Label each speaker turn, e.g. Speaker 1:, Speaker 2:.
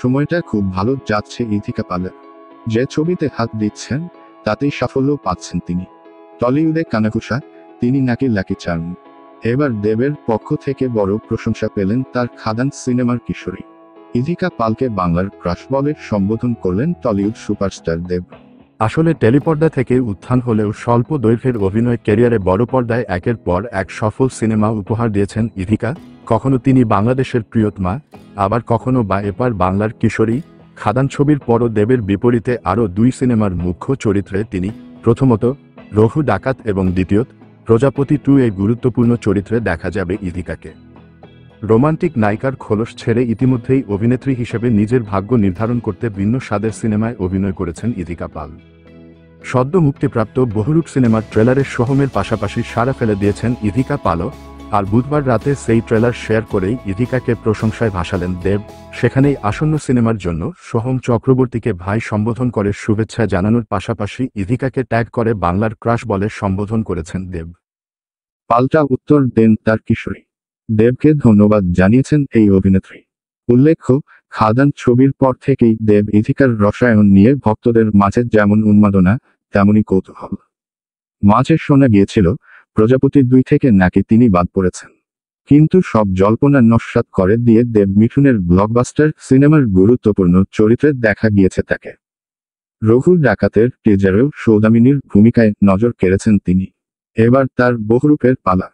Speaker 1: সময়টা খুব ভালো যাচ্ছে ইথিকা পালের। যে ছবিতে হাত দিচ্ছেন তাতেই সাফল্য পাচ্ছেন তিনি। টলিউডে কানাঘুষা, তিনি নাকি লাকি চার্ম। এবার দেবের পক্ষ থেকে বড় প্রশংসা পেলেন তার খাদান সিনেমার কিশোরী। ইথিকা পালকে বাংলার ক্রাশ বলে সম্বোধন করলেন টলিউড সুপারস্টার দেব।
Speaker 2: আসলে টেলিপর্দা থেকে উত্থান হলেও স্বল্প দৈর্ঘ্যের অভিনয় ক্যারিয়ারে বড় পর্দায় একের পর এক সফল সিনেমা উপহার দিয়েছেন ইথিকা। কখনো তিনি বাংলাদেশের প্রিয়তমা, আবার কখনো বা এপার বাংলার কিশোরী। খাদান ছবির পরও দেবের বিপরীতে আরও দুই সিনেমার মুখ্য চরিত্রে তিনি, প্রথমত রঘু ডাকাত এবং দ্বিতীয়ত প্রজাপতি 2 এ গুরুত্বপূর্ণ চরিত্রে দেখা যাবে ইথিকাকে। রোমান্টিক নায়িকার খোলস ছেড়ে ইতিমধ্যেই অভিনেত্রী হিসেবে নিজের ভাগ্য নির্ধারণ করতে ভিন্ন স্বাদের সিনেমায় অভিনয় করেছেন ইথিকা পাল। সদ্য মুক্তিপ্রাপ্ত বহুরূপ সিনেমার ট্রেলারের সোহমের পাশাপাশি সাড়া ফেলে দিয়েছেন ইথিকা পালও। আর বুধবার রাতে সেই ট্রেলার শেয়ার করেই ইথিকাকে প্রশংসায় ভাসালেন দেব। সেখানেই আসন্ন সিনেমার জন্য সোহম চক্রবর্তীকে ভাই সম্বোধন করে শুভেচ্ছা জানানোর পাশাপাশি ইথিকাকে ট্যাগ করে বাংলার ক্রাশ বলে সম্বোধন করেছেন দেব।
Speaker 1: পাল্টা উত্তর দেন তার কিশোরী। দেবকে ধন্যবাদ জানিয়েছেন এই অভিনেত্রী। উল্লেখ্য, খাদান ছবির পর থেকেই দেব ইথিকার রসায়ন নিয়ে ভক্তদের মাঝে যেমন উন্মাদনা তেমনি কৌতূহল। মাঝে শোনা গিয়েছিল প্রজাপতি 2 থেকে নাকি তিনি বাদ পড়েছেন। কিন্তু সব জল্পনা নস্যাৎ করে দিয়ে দেব মিঠুনের ব্লকবাস্টার সিনেমার গুরুত্বপূর্ণ চরিত্রে দেখা গিয়েছে তাকে। রঘু ডাকাতের টিজারেও সৌদামিনীর ভূমিকায় নজর কেড়েছেন তিনি। এবার তার বহুরূপের পালা।